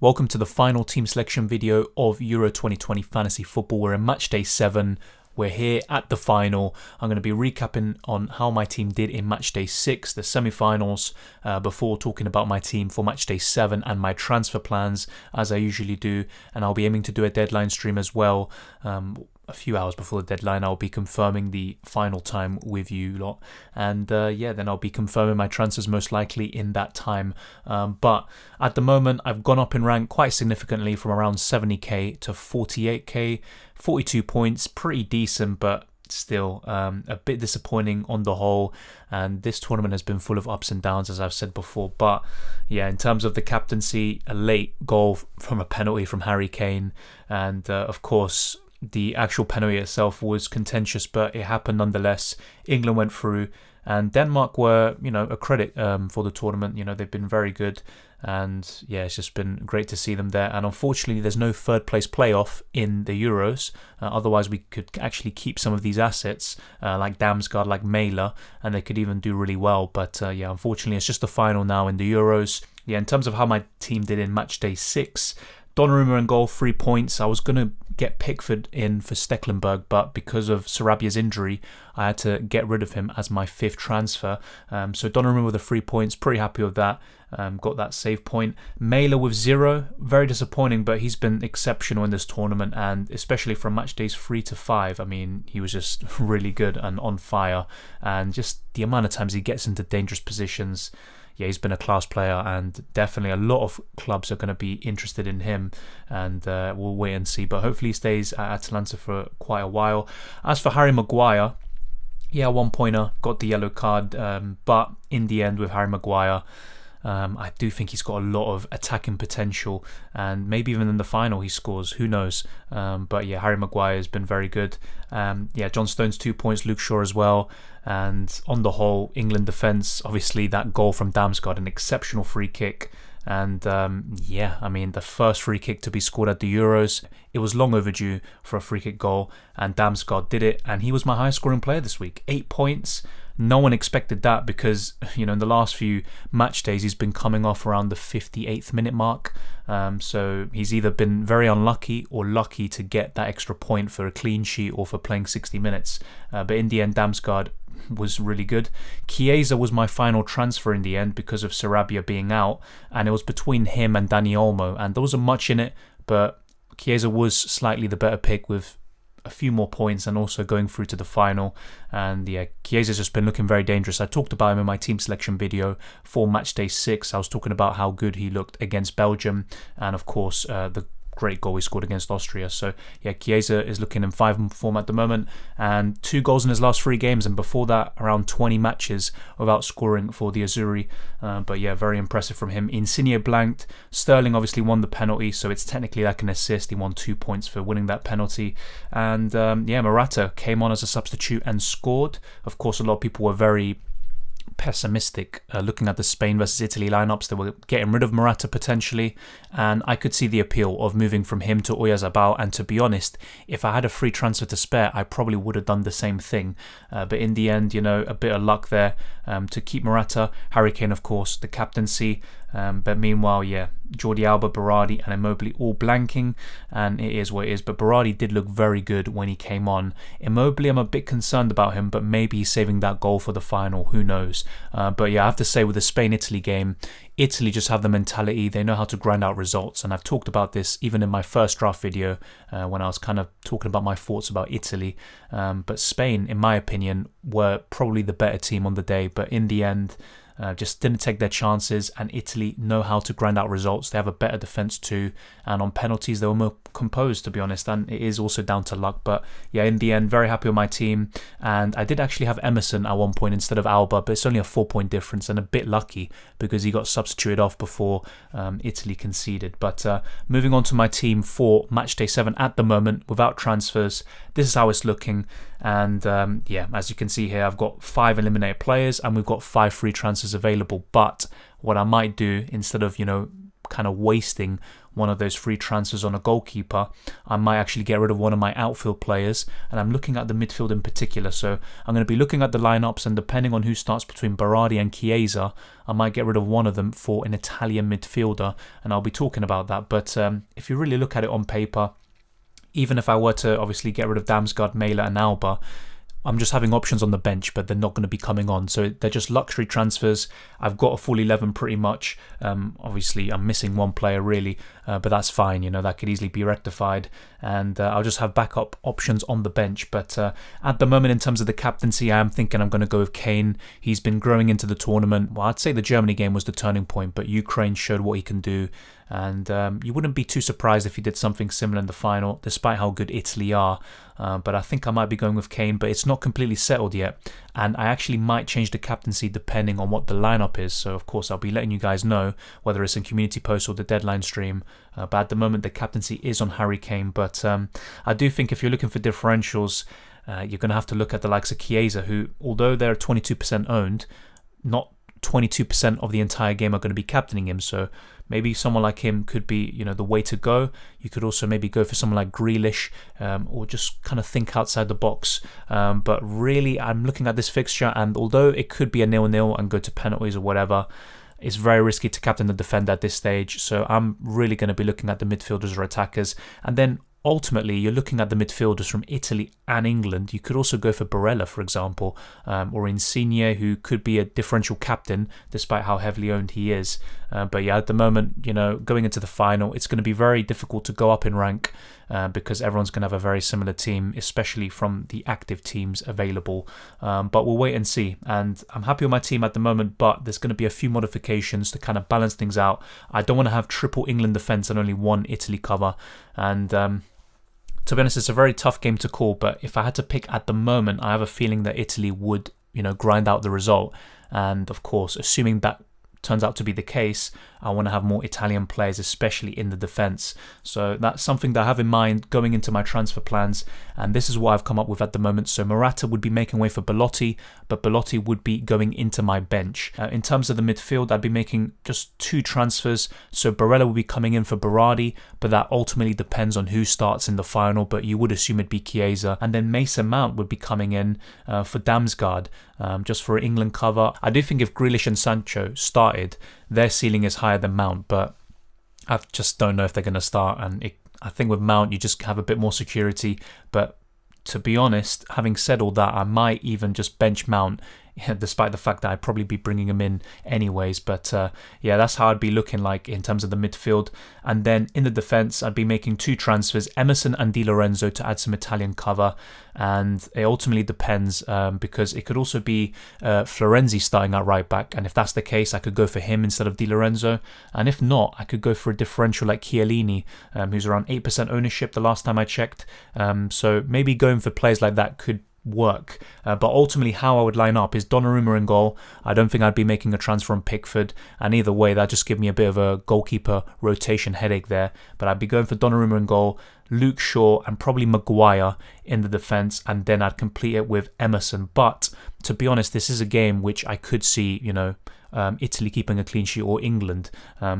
Welcome to the final team selection video of Euro 2020 Fantasy Football. We're in Matchday 7. We're here at the final. I'm going to be recapping on how my team did in Matchday 6, the semi-finals, before talking about my team for Matchday 7 and my transfer plans, as I usually do. And I'll be aiming to do a deadline stream as well. A few hours before the deadline, I'll be confirming the final time with you lot. And then I'll be confirming my transfers most likely in that time. But at the moment, I've gone up in rank quite significantly from around 70k to 48k. 42 points, pretty decent, but still a bit disappointing on the whole. And this tournament has been full of ups and downs, as I've said before. But yeah, in terms of the captaincy, a late goal from a penalty from Harry Kane. And of course, the actual penalty itself was contentious, but it happened nonetheless. England went through, and Denmark were, a credit for the tournament. They've been very good, and yeah, it's just been great to see them there. And unfortunately, there's no third place playoff in the Euros. Otherwise, we could actually keep some of these assets, like Damsgaard, like Mæhle, and they could even do really well. But unfortunately, it's just the final now in the Euros. Yeah, in terms of how my team did in Matchday 6, Donnarumma in goal, 3 points. I was going to get Pickford in for Stecklenburg, but because of Sarabia's injury, I had to get rid of him as my 5th transfer. So Donnarumma with the 3 points, pretty happy with that. Got that save point. Mæhle with 0, very disappointing, but he's been exceptional in this tournament, and especially from match days 3 to 5. I mean, he was just really good and on fire, and just the amount of times he gets into dangerous positions. Yeah, he's been a class player, and definitely a lot of clubs are going to be interested in him, and we'll wait and see. But hopefully he stays at Atalanta for quite a while. As for Harry Maguire, yeah, 1-pointer, got the yellow card, but in the end with Harry Maguire, I do think he's got a lot of attacking potential, and maybe even in the final he scores, who knows. But yeah, Harry Maguire has been very good. John Stones 2 points, Luke Shaw as well. And on the whole, England defence, obviously that goal from Damsgaard, an exceptional free kick. And the first free kick to be scored at the Euros, it was long overdue for a free kick goal, and Damsgaard did it, and he was my highest scoring player this week, 8 points. No one expected that because, in the last few match days, he's been coming off around the 58th minute mark. So he's either been very unlucky or lucky to get that extra point for a clean sheet or for playing 60 minutes. But in the end, Damsgaard was really good. Chiesa was my final transfer in the end because of Sarabia being out, and it was between him and Dani Olmo, and there wasn't much in it, but Chiesa was slightly the better pick with a few more points and also going through to the final. And yeah, Chiesa's just been looking very dangerous. I talked about him in my team selection video for Matchday 6. I was talking about how good he looked against Belgium, and of course the great goal he scored against Austria. So yeah, Chiesa is looking in 5 form at the moment, and 2 goals in his last 3 games, and before that around 20 matches without scoring for the Azzurri. But yeah, very impressive from him. Insigne blanked. Sterling obviously won the penalty, so it's technically like an assist. He won 2 points for winning that penalty. And Morata came on as a substitute and scored. Of course, a lot of people were very pessimistic looking at the Spain versus Italy lineups. They were getting rid of Morata potentially, and I could see the appeal of moving from him to Oyarzabal. And to be honest, if I had a free transfer to spare, I probably would have done the same thing. But in the end, a bit of luck there to keep Morata. Harry Kane, of course, the captaincy. But meanwhile, Jordi Alba, Berardi and Immobile all blanking, and it is what it is. But Berardi did look very good when he came on. Immobile, I'm a bit concerned about him, but maybe he's saving that goal for the final, who knows. But yeah, I have to say with the Spain-Italy game, Italy just have the mentality, they know how to grind out results, and I've talked about this even in my first draft video when I was kind of talking about my thoughts about Italy. But Spain, in my opinion, were probably the better team on the day, but in the end, just didn't take their chances, and Italy know how to grind out results. They have a better defence too, and on penalties they were more composed, to be honest, and it is also down to luck. But yeah, in the end, very happy with my team, and I did actually have Emerson at one point instead of Alba, but it's only a 4-point difference, and a bit lucky because he got substituted off before Italy conceded. But moving on to my team for Matchday 7 at the moment, without transfers, this is how it's looking. And as you can see here, I've got 5 eliminated players and we've got 5 free transfers available. But what I might do, instead of kind of wasting one of those free transfers on a goalkeeper, I might actually get rid of one of my outfield players, and I'm looking at the midfield in particular. So I'm going to be looking at the lineups, and depending on who starts between Berardi and Chiesa, I might get rid of one of them for an Italian midfielder, and I'll be talking about that. But if you really look at it on paper, even if I were to obviously get rid of Damsgaard, Mæhle and Alba, I'm just having options on the bench, but they're not going to be coming on. So they're just luxury transfers. I've got a full 11 pretty much. Obviously, I'm missing one player really, but that's fine. That could easily be rectified. And I'll just have backup options on the bench. But at the moment, in terms of the captaincy, I am thinking I'm going to go with Kane. He's been growing into the tournament. Well, I'd say the Germany game was the turning point, but Ukraine showed what he can do. And you wouldn't be too surprised if he did something similar in the final, despite how good Italy are. But I think I might be going with Kane, but it's not completely settled yet. And I actually might change the captaincy depending on what the lineup is. So, of course, I'll be letting you guys know, whether it's in community post or the deadline stream. But at the moment, the captaincy is on Harry Kane. But I do think if you're looking for differentials, you're going to have to look at the likes of Chiesa, who, although they're 22% owned, not 22% of the entire game are going to be captaining him. So maybe someone like him could be, the way to go. You could also maybe go for someone like Grealish, or just kind of think outside the box. But really, I'm looking at this fixture, and although it could be a 0-0 and go to penalties or whatever, it's very risky to captain the defender at this stage. So I'm really going to be looking at the midfielders or attackers. And then ultimately, you're looking at the midfielders from Italy and England. You could also go for Barella, for example, or Insigne, who could be a differential captain, despite how heavily owned he is. But yeah, at the moment, going into the final, it's going to be very difficult to go up in rank because everyone's going to have a very similar team, especially from the active teams available. But we'll wait and see. And I'm happy with my team at the moment, but there's going to be a few modifications to kind of balance things out. I don't want to have triple England defence and only one Italy cover. And to be honest, it's a very tough game to call, but if I had to pick at the moment, I have a feeling that Italy would, grind out the result. And of course, assuming that turns out to be the case, I want to have more Italian players, especially in the defence. So that's something that I have in mind going into my transfer plans, and this is what I've come up with at the moment. So Morata would be making way for Belotti, but Belotti would be going into my bench. In terms of the midfield, I'd be making just 2 transfers. So Barella will be coming in for Berardi, but that ultimately depends on who starts in the final, but you would assume it'd be Chiesa. And then Mason Mount would be coming in for Damsgaard, just for England cover. I do think if Grealish and Sancho started, their ceiling is higher than Mount, but I just don't know if they're going to start. And I think with Mount, you just have a bit more security. But to be honest, having said all that, I might even just bench Mount, despite the fact that I'd probably be bringing him in anyways. But yeah, that's how I'd be looking like in terms of the midfield. And then in the defence, I'd be making 2 transfers, Emerson and Di Lorenzo, to add some Italian cover. And it ultimately depends, because it could also be Florenzi starting at right back. And if that's the case, I could go for him instead of Di Lorenzo. And if not, I could go for a differential like Chiellini, who's around 8% ownership the last time I checked. So maybe going for players like that could work. But ultimately, how I would line up is Donnarumma in goal. I don't think I'd be making a transfer on Pickford, and either way, that just give me a bit of a goalkeeper rotation headache there. But I'd be going for Donnarumma in goal, Luke Shaw, and probably Maguire in the defence, and then I'd complete it with Emerson. But to be honest, this is a game which I could see, Italy keeping a clean sheet or England.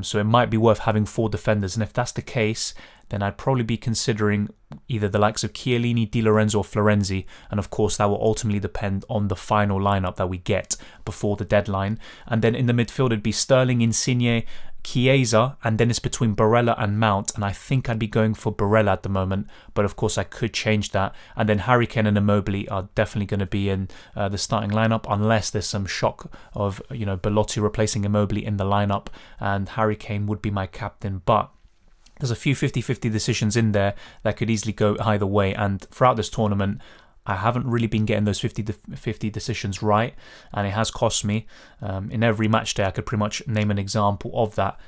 So it might be worth having 4 defenders, and if that's the case, then I'd probably be considering either the likes of Chiellini, Di Lorenzo or Florenzi, and of course that will ultimately depend on the final lineup that we get before the deadline. And then in the midfield it'd be Sterling, Insigne, Chiesa, and then it's between Barella and Mount, and I think I'd be going for Barella at the moment, but of course I could change that. And then Harry Kane and Immobile are definitely going to be in the starting lineup, unless there's some shock of Belotti replacing Immobile in the lineup, and Harry Kane would be my captain. But there's a few 50-50 decisions in there that could easily go either way, and throughout this tournament I haven't really been getting those 50-50 decisions right, and it has cost me. In every match day I could pretty much name an example of that,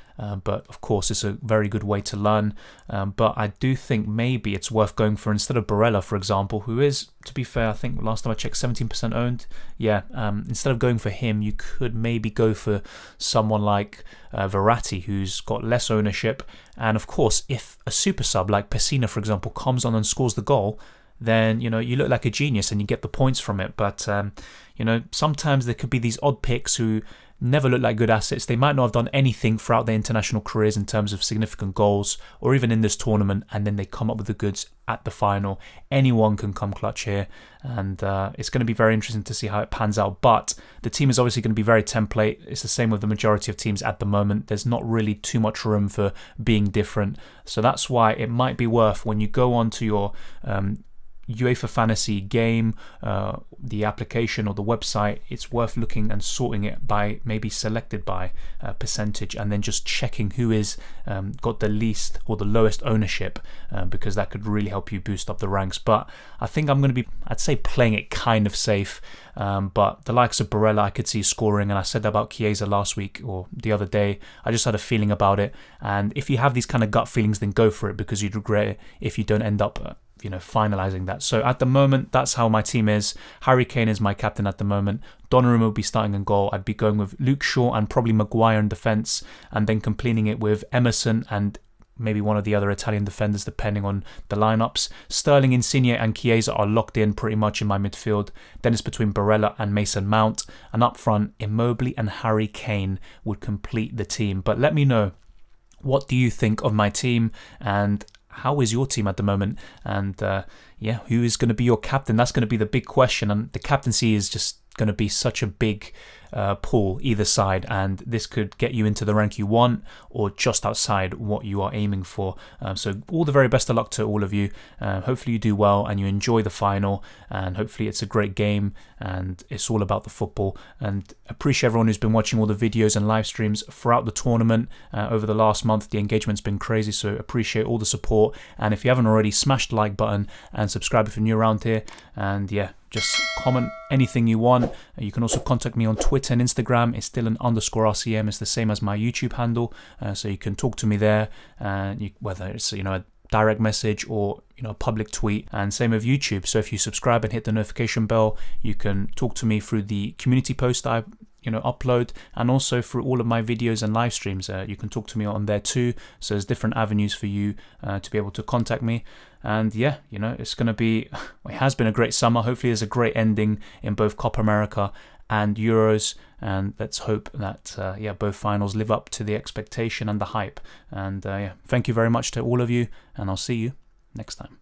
but of course it's a very good way to learn. But I do think maybe it's worth going for, instead of Barella, for example, who is, to be fair, I think last time I checked 17% owned. Yeah, instead of going for him, you could maybe go for someone like Verratti, who's got less ownership. And of course, if a super sub like Pessina, for example, comes on and scores the goal, then you look like a genius and you get the points from it. But sometimes there could be these odd picks who never look like good assets. They might not have done anything throughout their international careers in terms of significant goals or even in this tournament, and then they come up with the goods at the final. Anyone can come clutch here, and it's going to be very interesting to see how it pans out. But the team is obviously going to be very template. It's the same with the majority of teams at the moment. There's not really too much room for being different. So that's why it might be worth, when you go on to your UEFA Fantasy game, the application or the website, it's worth looking and sorting it by maybe selected by percentage, and then just checking who is got the least or the lowest ownership, because that could really help you boost up the ranks. But I think I'm going to be, I'd say, playing it kind of safe. But the likes of Barella I could see scoring, and I said that about Chiesa last week or the other day. I just had a feeling about it, and if you have these kind of gut feelings, then go for it, because you'd regret it if you don't end up finalizing that. So at the moment, that's how my team is. Harry Kane is my captain at the moment. Donnarumma will be starting in goal. I'd be going with Luke Shaw and probably Maguire in defence, and then completing it with Emerson and maybe one of the other Italian defenders, depending on the lineups. Sterling, Insigne and Chiesa are locked in pretty much in my midfield. Then it's between Barella and Mason Mount, and up front, Immobile and Harry Kane would complete the team. But let me know, what do you think of my team, and how is your team at the moment? And who is going to be your captain? That's going to be the big question. And the captaincy is just going to be such a big pool either side, and this could get you into the rank you want or just outside what you are aiming for. So all the very best of luck to all of you. Hopefully you do well and you enjoy the final, and hopefully it's a great game and it's all about the football. And appreciate everyone who's been watching all the videos and live streams throughout the tournament over the last month. The engagement's been crazy, so appreciate all the support. And if you haven't already, smash the like button and subscribe if you're new around here. And just comment anything you want. You can also contact me on Twitter and Instagram. It's Dylan _RCM. It's the same as my YouTube handle, so you can talk to me there. Whether it's a direct message or a public tweet, and same with YouTube. So if you subscribe and hit the notification bell, you can talk to me through the community post I upload, and also through all of my videos and live streams. You can talk to me on there too. So there's different avenues for you to be able to contact me. And it's going to be, it has been a great summer. Hopefully there's a great ending in both Copa America and Euros, and let's hope that both finals live up to the expectation and the hype. And thank you very much to all of you, and I'll see you next time.